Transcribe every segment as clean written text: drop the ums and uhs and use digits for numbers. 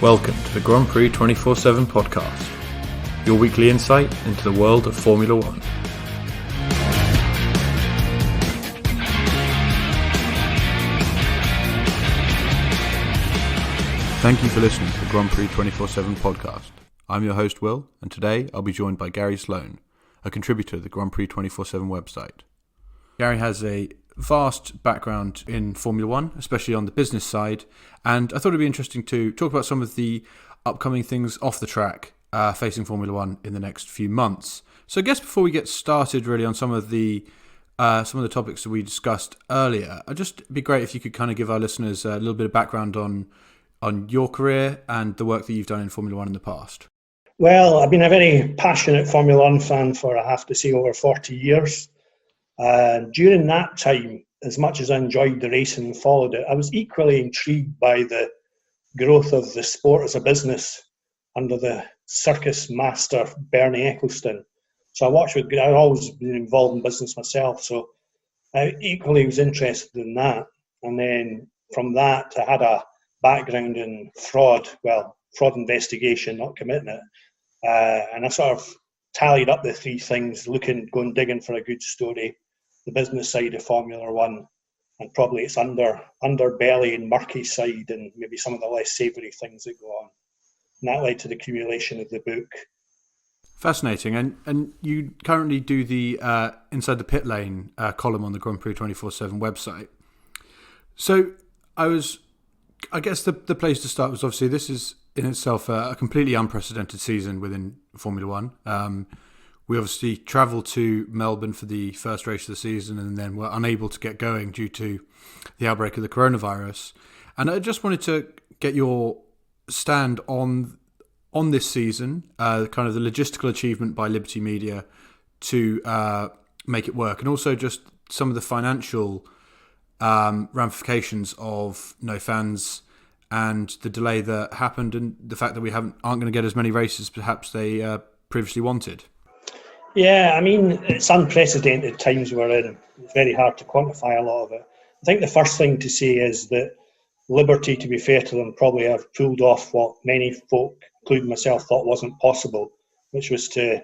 Welcome to the Grand Prix 24/7 podcast, your weekly insight into the world of Formula One. Thank you for listening to the Grand Prix 24/7 podcast. I'm your host Will, and today I'll be joined by Garry Sloan, a contributor to the Grand Prix 24/7 website. Garry has a vast background in Formula One, especially on the business side, and I thought it'd be interesting to talk about some of the upcoming things off the track facing Formula One in the next few months. So I guess before we get started really on some of the topics that we discussed earlier, it'd just be great if you could kind of give our listeners a little bit of background on your career and the work that you've done in Formula One in the past. Well, I've been a very passionate Formula One fan for, I have to say, over 40 years. During that time, as much as I enjoyed the racing and followed it, I was equally intrigued by the growth of the sport as a business under the circus master Bernie Ecclestone. So I've always been involved in business myself, so I equally was interested in that. And then from that, I had a background in fraud investigation, not committing it. And I sort of tallied up the three things, going digging for a good story, the business side of Formula One, and probably its underbelly and murky side, and maybe some of the less savoury things that go on. And that led to the accumulation of the book. Fascinating. And you currently do the Inside the Pit Lane column on the Grand Prix 24/7 website. So I guess the place to start was obviously this is in itself a completely unprecedented season within Formula One. We obviously travelled to Melbourne for the first race of the season and then were unable to get going due to the outbreak of the coronavirus. And I just wanted to get your stand on this season, kind of the logistical achievement by Liberty Media to make it work, and also just some of the financial ramifications of no fans and the delay that happened, and the fact that we aren't going to get as many races perhaps they previously wanted. Yeah, I mean, it's unprecedented times we're in. It's very hard to quantify a lot of it. I think the first thing to say is that Liberty, to be fair to them, probably have pulled off what many folk, including myself, thought wasn't possible, which was to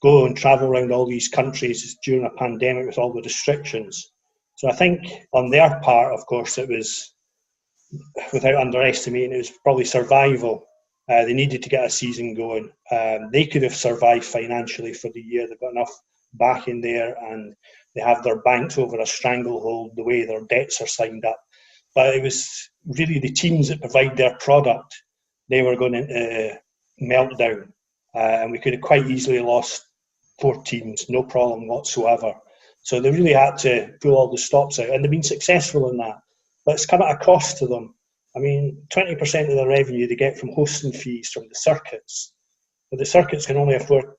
go and travel around all these countries during a pandemic with all the restrictions. So I think on their part, of course, it was, without underestimating, it was probably survival. They needed to get a season going. They could have survived financially for the year. They've got enough back in there, and they have their banks over a stranglehold the way their debts are signed up. But it was really the teams that provide their product. They were going into meltdown, and we could have quite easily lost 4 teams, no problem whatsoever. So they really had to pull all the stops out, and they've been successful in that. But it's come at a cost to them. I mean, 20% of the revenue they get from hosting fees from the circuits. But the circuits can only afford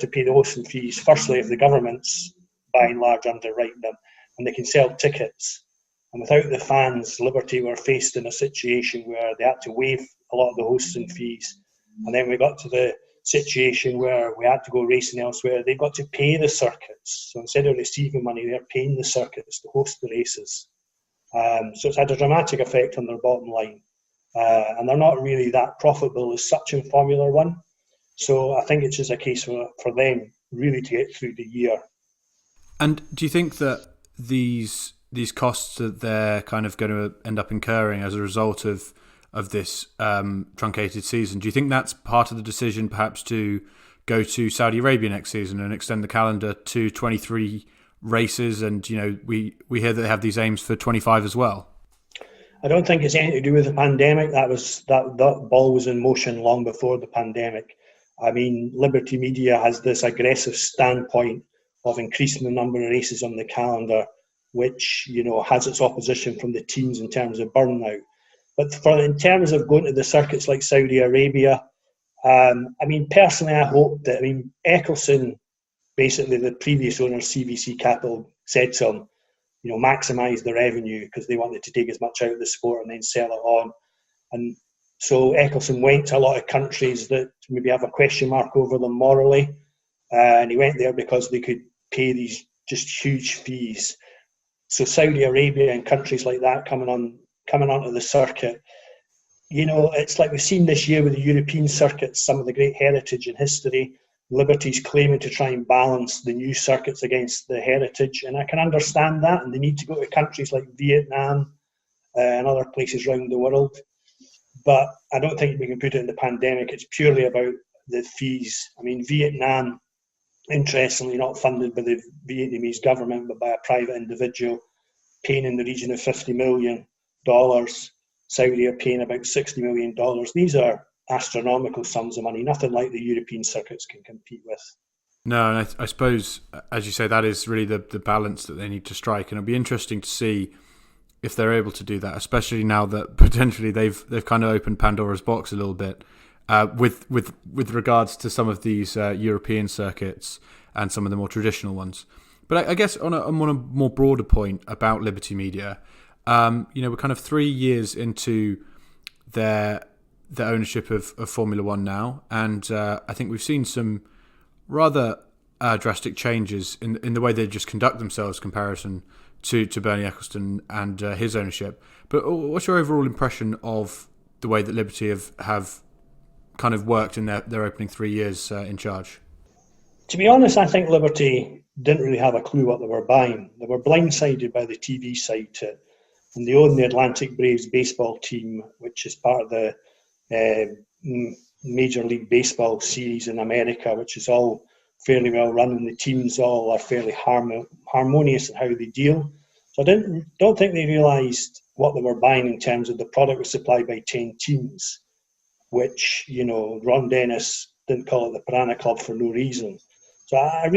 to pay the hosting fees, firstly, if the government's by and large underwriting them, and they can sell tickets. And without the fans, Liberty were faced in a situation where they had to waive a lot of the hosting fees. And then we got to the situation where we had to go racing elsewhere. They got to pay the circuits. So instead of receiving money, they're paying the circuits to host the races. So it's had a dramatic effect on their bottom line. And they're not really that profitable as such in Formula One. So I think it's just a case for them really to get through the year. And do you think that these costs that they're kind of going to end up incurring as a result of this truncated season, do you think that's part of the decision perhaps to go to Saudi Arabia next season and extend the calendar to 23 races, and we hear that they have these aims for 25 as well? I don't think it's anything to do with the pandemic. That ball was in motion long before the pandemic. I mean, Liberty Media has this aggressive standpoint of increasing the number of races on the calendar, which has its opposition from the teams in terms of burnout. But in terms of going to the circuits like Saudi Arabia, I mean, personally, I hope that, Ecclestone, basically the previous owner, CVC Capital, said to him, maximise the revenue, because they wanted to take as much out of the sport and then sell it on. And so Ecclestone went to a lot of countries that maybe have a question mark over them morally, and he went there because they could pay these just huge fees. So Saudi Arabia and countries like that coming onto the circuit, it's like we've seen this year with the European circuits, some of the great heritage and history. Liberty's claiming to try and balance the new circuits against the heritage, and I can understand that. And they need to go to countries like Vietnam and other places around the world. But I don't think we can put it in the pandemic. It's purely about the fees. I mean, Vietnam, interestingly, not funded by the Vietnamese government, but by a private individual, paying in the region of $50 million. Saudi are paying about $60 million. These are astronomical sums of money, nothing like the European circuits can compete with. No, and I suppose, as you say, that is really the balance that they need to strike. And it'll be interesting to see if they're able to do that, especially now that potentially they've kind of opened Pandora's box a little bit with regards to some of these European circuits and some of the more traditional ones. But I guess on a more broader point about Liberty Media, we're kind of 3 years into their ownership of Formula One now, and I think we've seen some rather drastic changes in the way they just conduct themselves in comparison to Bernie Ecclestone and his ownership. But what's your overall impression of the way that Liberty have kind of worked in their opening 3 years in charge? To be honest, I think Liberty didn't really have a clue what they were buying. They were blindsided by the TV side to it. And they own the Atlantic Braves baseball team, which is part of the Major League Baseball series in America, which is all fairly well run, and the teams all are fairly harmonious in how they deal. So I don't think they realised what they were buying in terms of the product was supplied by 10 teams, which, Ron Dennis didn't call it the Piranha Club for no reason. So I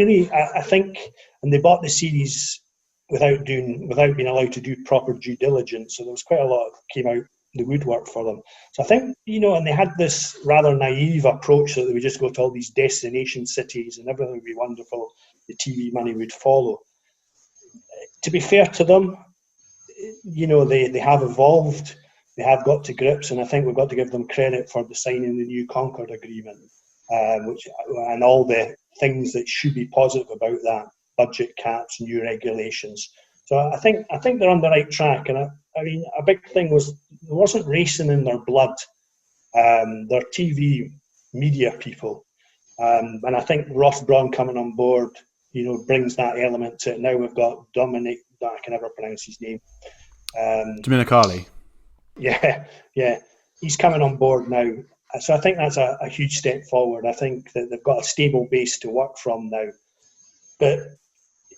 think, and they bought the series without being allowed to do proper due diligence. So there was quite a lot that came out the woodwork for them. So I think, and they had this rather naive approach that they would just go to all these destination cities and everything would be wonderful. The TV money would follow. To be fair to them, they have evolved. They have got to grips, and I think we've got to give them credit for the signing the new Concord Agreement, and all the things that should be positive about that, budget caps, new regulations. So I think they're on the right track. And I mean, a big thing was there wasn't racing in their blood. They're TV media people, and I think Ross Brawn coming on board, brings that element to it. Now we've got Dominic, I can never pronounce his name. Dominicali. Yeah. He's coming on board now. So I think that's a huge step forward. I think that they've got a stable base to work from now. But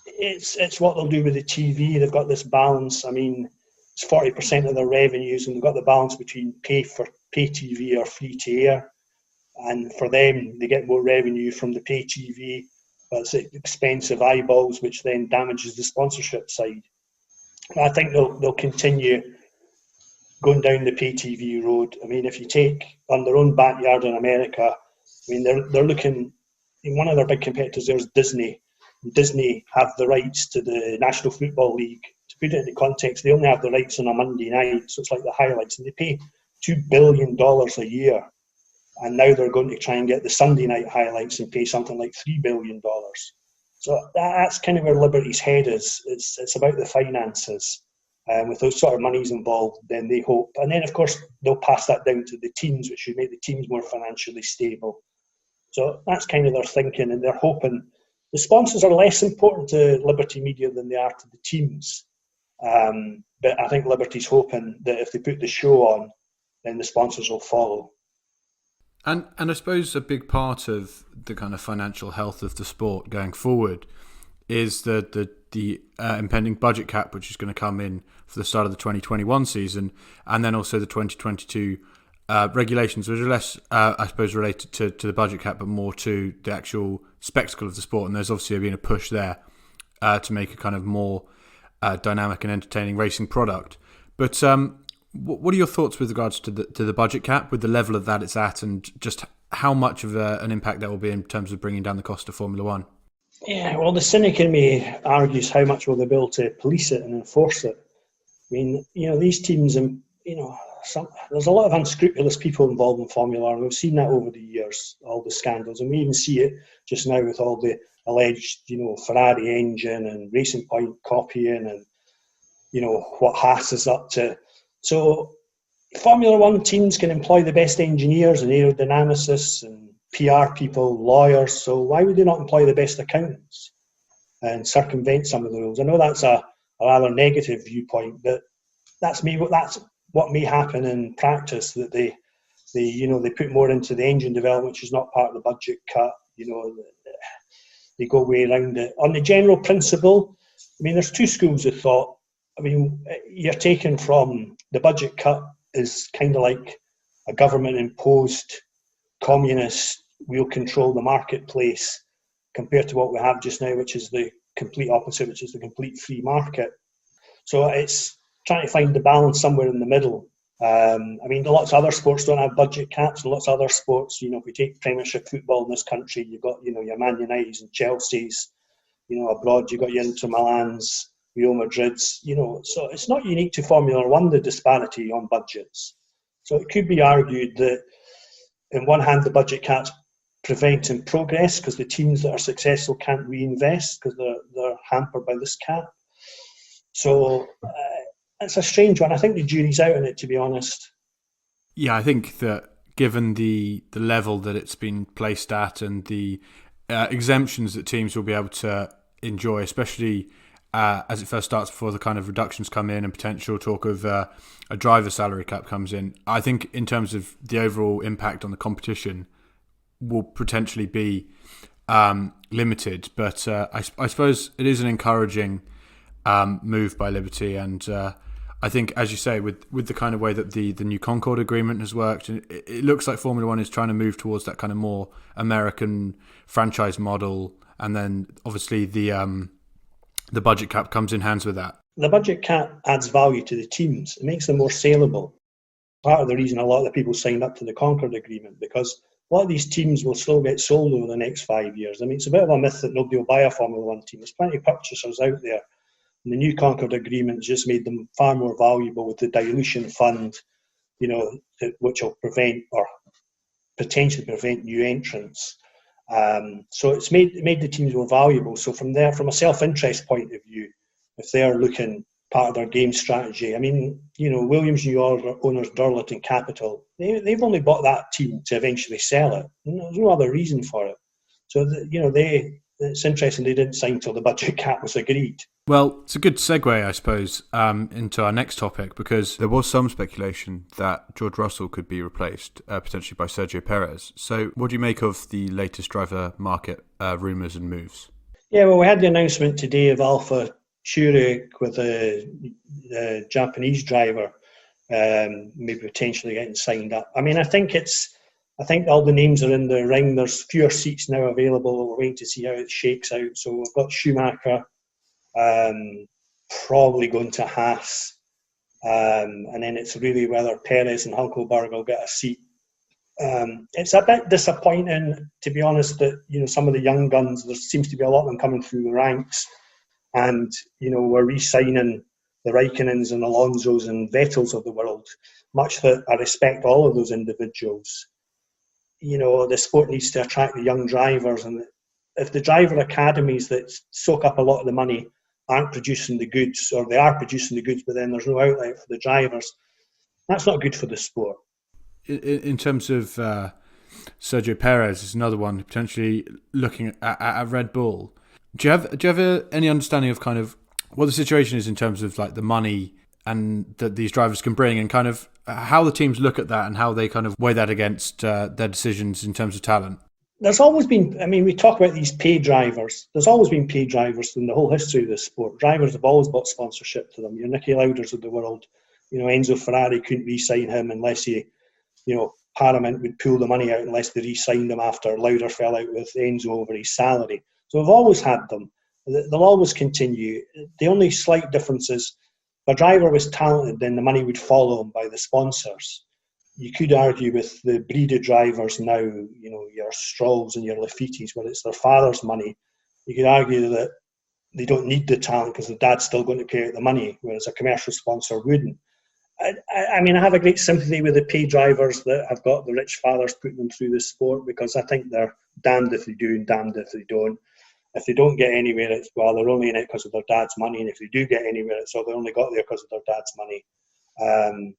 it's what they'll do with the TV. They've got this balance. I mean, it's 40% of their revenues, and they've got the balance between pay TV or free to air. And for them, they get more revenue from the pay TV, but it's expensive eyeballs, which then damages the sponsorship side. I think they'll continue going down the pay TV road. I mean, if you take on their own backyard in America, I mean, they're looking. One of their big competitors there is Disney. Disney have the rights to the National Football League. To put it into context, they only have the rights on a Monday night, so it's like the highlights, and they pay $2 billion a year. And now they're going to try and get the Sunday night highlights and pay something like $3 billion. So that's kind of where Liberty's head is. It's about the finances. With those sort of monies involved, then they hope. And then, of course, they'll pass that down to the teams, which should make the teams more financially stable. So that's kind of their thinking, and they're hoping. The sponsors are less important to Liberty Media than they are to the teams. But I think Liberty's hoping that if they put the show on, then the sponsors will follow. And I suppose a big part of the kind of financial health of the sport going forward is the impending budget cap, which is going to come in for the start of the 2021 season, and then also the 2022 regulations, which are less, I suppose, related to the budget cap, but more to the actual spectacle of the sport. And there's obviously been a push there to make a kind of more dynamic and entertaining racing product. But what are your thoughts with regards to the budget cap, with the level of that it's at, and just how much of an impact that will be in terms of bringing down the cost of Formula One? Yeah, well, the cynic in me argues how much will they be able to police it and enforce it. I mean, these teams, and there's a lot of unscrupulous people involved in Formula One. We've seen that over the years, all the scandals, and we even see it just now with all the alleged, Ferrari engine and Racing Point copying, and what Haas is up to. So Formula One teams can employ the best engineers and aerodynamicists and PR people, lawyers, so why would they not employ the best accountants and circumvent some of the rules? I know that's a rather negative viewpoint, but that's what may happen in practice, that they put more into the engine development, which is not part of the budget cut. They go way around it. On the general principle, I mean, there's two schools of thought. I mean, you're taken from the budget cut is kind of like a government-imposed communist, we'll control the marketplace, compared to what we have just now, which is the complete opposite, which is the complete free market. So it's trying to find the balance somewhere in the middle. I mean, lots of other sports don't have budget caps. Lots of other sports, if we take Premiership football in this country, you've got, your Man Uniteds and Chelsea's, abroad, you've got your Inter Milan's, Real Madrid's, so it's not unique to Formula One, the disparity on budgets. So it could be argued that, on one hand, the budget caps preventing progress because the teams that are successful can't reinvest because they're hampered by this cap. So it's a strange one. I think the jury's out on it, to be honest. Yeah, I think that given the level that it's been placed at and the exemptions that teams will be able to enjoy, especially as it first starts before the kind of reductions come in and potential talk of a driver salary cap comes in, I think in terms of the overall impact on the competition will potentially be limited. But I suppose it is an encouraging move by Liberty, and I think, as you say, with the kind of way that the new Concord agreement has worked, it looks like Formula One is trying to move towards that kind of more American franchise model, and then obviously the budget cap comes in hands with that. The budget cap adds value to the teams. It makes them more saleable. Part of the reason a lot of the people signed up to the Concord agreement, because a lot of these teams will still get sold over the next 5 years. I mean, it's a bit of a myth that nobody will buy a Formula One team. There's plenty of purchasers out there. And the new Concord agreement just made them far more valuable with the dilution fund, which will prevent or potentially prevent new entrants. So it's made the teams more valuable. So from a self-interest point of view, if they're looking part of their game strategy, I mean, Williams New York owners Durlington Capital, they've only bought that team to eventually sell it. There's no other reason for it. So it's interesting they didn't sign till the budget cap was agreed. Well, it's a good segue, I suppose, into our next topic, because there was some speculation that George Russell could be replaced potentially by Sergio Perez. So what do you make of the latest driver market rumours and moves? Yeah, well, we had the announcement today of Alpha Tauri with a Japanese driver maybe potentially getting signed up. I mean, I think all the names are in the ring. There's fewer seats now available. We're waiting to see how it shakes out. So we've got Schumacher probably going to Haas. And then it's really whether Perez and Hulkenberg will get a seat. It's a bit disappointing, to be honest, that some of the young guns, there seems to be a lot of them coming through the ranks, and we're re-signing the Raikkonens and Alonsos and Vettels of the world. Much that I respect all of those individuals. The sport needs to attract the young drivers, and if the driver academies that soak up a lot of the money aren't producing the goods, or they are producing the goods, but then there's no outlet for the drivers, that's not good for the sport. In terms of Sergio Perez, is another one potentially looking at Red Bull. Do you have any understanding of kind of what the situation is in terms of like the money and that these drivers can bring, and kind of how the teams look at that and how they kind of weigh that against their decisions in terms of talent? There's always been, I mean, we talk about these paid drivers. There's always been paid drivers in the whole history of this sport. Drivers have always bought sponsorship to them. Your Niki Lauders of the world, Enzo Ferrari couldn't re-sign him unless Paramount would pull the money out unless they re-signed him after Lauder fell out with Enzo over his salary. So we've always had them. They'll always continue. The only slight difference is if a driver was talented, then the money would follow him by the sponsors. You could argue with the breed of drivers now, your Strolls and your Lafitis, where it's their father's money, you could argue that they don't need the talent because the dad's still going to pay out the money, whereas a commercial sponsor wouldn't. I mean, I have a great sympathy with the paid drivers that have got the rich fathers putting them through the sport, because I think they're damned if they do and damned if they don't. If they don't get anywhere, it's, well, they're only in it because of their dad's money. And if they do get anywhere, it's, well, they only got there because of their dad's money.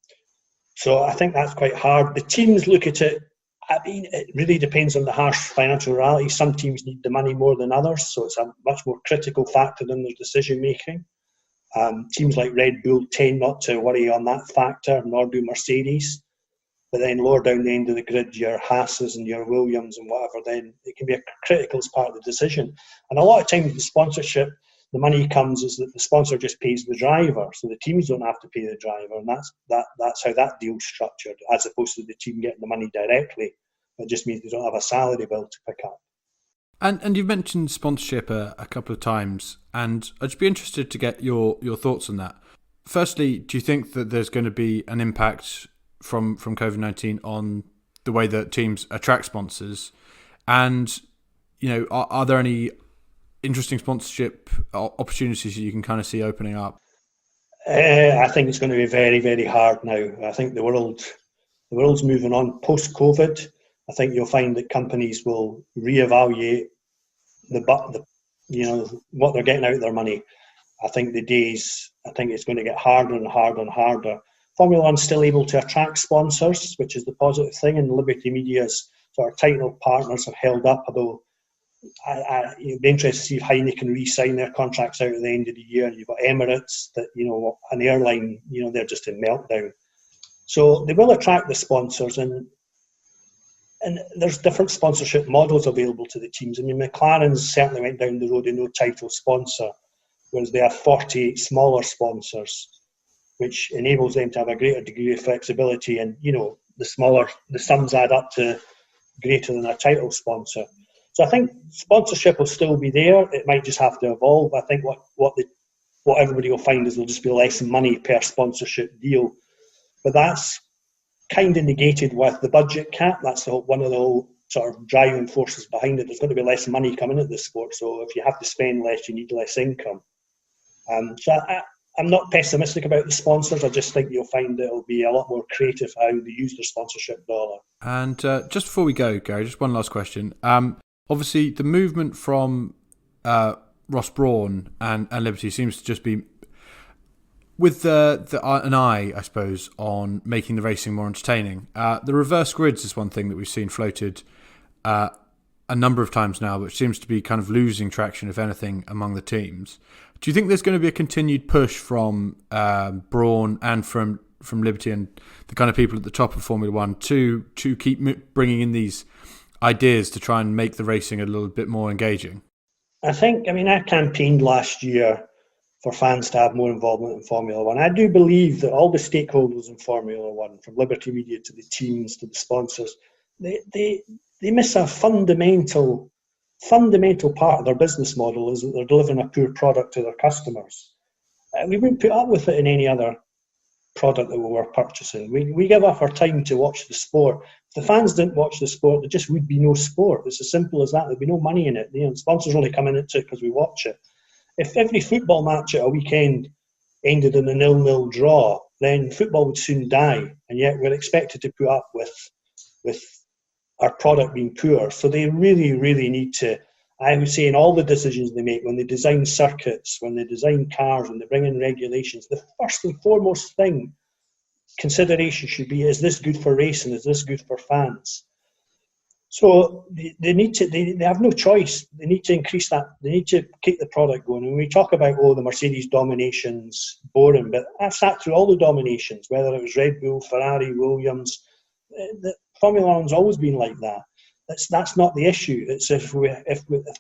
So I think that's quite hard. The teams look at it. I mean, it really depends on the harsh financial reality. Some teams need the money more than others, so it's a much more critical factor in their decision making. Teams like Red Bull tend not to worry on that factor, nor do Mercedes. But then lower down the end of the grid, your Haas's and your Williams and whatever, then it can be a critical as part of the decision. And a lot of times the sponsorship, the money comes is that the sponsor just pays the driver, so the teams don't have to pay the driver, and that's how that deal's structured, as opposed to the team getting the money directly. It just means they don't have a salary bill to pick up. And you've mentioned sponsorship a couple of times, and I'd just be interested to get your thoughts on that. Firstly, do you think that there's going to be an impact from COVID-19 on the way that teams attract sponsors? And, are there any interesting sponsorship opportunities that you can kind of see opening up? I think it's going to be very, very hard now. I think the world's moving on post-COVID. I think you'll find that companies will reevaluate what they're getting out of their money. I think it's going to get harder and harder and harder. Formula One's still able to attract sponsors, which is the positive thing, and Liberty Media's sort of title partners have held up, although it'd be interesting to see if Heineken re-sign their contracts out at the end of the year. You've got Emirates, that an airline, they're just in meltdown. So they will attract the sponsors, and there's different sponsorship models available to the teams. I mean, McLaren's certainly went down the road of no title sponsor, whereas they have 48 smaller sponsors, which enables them to have a greater degree of flexibility. And, the sums add up to greater than a title sponsor. So I think sponsorship will still be there. It might just have to evolve. I think what everybody will find is there'll just be less money per sponsorship deal. But that's kind of negated with the budget cap. That's one of the whole sort of driving forces behind it. There's going to be less money coming at this sport. So if you have to spend less, you need less income. So I'm not pessimistic about the sponsors. I just think you'll find that it'll be a lot more creative how they use their sponsorship dollar. And just before we go, Gary, just one last question. Obviously, the movement from Ross Brawn and Liberty seems to just be with an eye, I suppose, on making the racing more entertaining. The reverse grids is one thing that we've seen floated a number of times now, which seems to be kind of losing traction, if anything, among the teams. Do you think there's going to be a continued push from Brawn and from Liberty and the kind of people at the top of Formula One to keep bringing in these ideas to try and make the racing a little bit more engaging? I campaigned last year for fans to have more involvement in Formula One. I do believe that all the stakeholders in Formula One, from Liberty Media to the teams to the sponsors, they miss a fundamental part of their business model, is that they're delivering a poor product to their customers. We wouldn't put up with it in any other product that we were purchasing. We give up our time to watch the sport. If the fans didn't watch the sport, there just would be no sport. It's as simple as that. There'd be no money in it. Sponsors only come into it because we watch it. If every football match at a weekend ended in a 0-0 draw, then football would soon die. And yet we're expected to put up with our product being poor. So they really, really need to, I would say, in all the decisions they make, when they design circuits, when they design cars, when they bring in regulations, the first and foremost consideration should be, is this good for racing? Is this good for fans? So they have no choice. They need to increase that. They need to keep the product going. And we talk about, the Mercedes domination's boring, but I've sat through all the dominations, whether it was Red Bull, Ferrari, Williams. The Formula One's always been like that. That's not the issue. It's if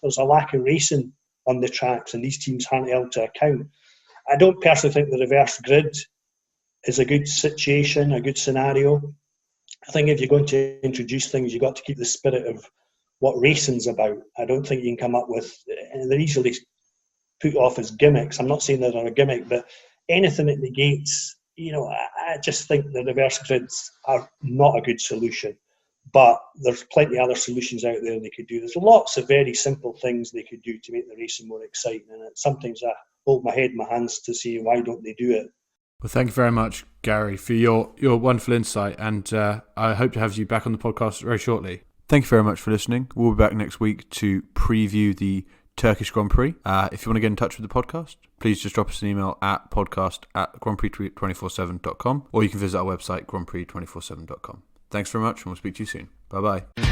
there's a lack of racing on the tracks and these teams aren't held to account. I don't personally think the reverse grid is a good situation, a good scenario. I think if you're going to introduce things, you've got to keep the spirit of what racing's about. I don't think you can come up with, and they're easily put off as gimmicks. I'm not saying they're a gimmick, but anything that negates, I just think the reverse grids are not a good solution. But there's plenty of other solutions out there they could do. There's lots of very simple things they could do to make the racing more exciting. And sometimes I hold my head in my hands to see, why don't they do it? Well, thank you very much, Gary, for your wonderful insight. And I hope to have you back on the podcast very shortly. Thank you very much for listening. We'll be back next week to preview the Turkish Grand Prix. If you want to get in touch with the podcast, please just drop us an email at podcast@grandprix247.com, or you can visit our website, grandprix247.com. Thanks very much, and we'll speak to you soon. Bye-bye.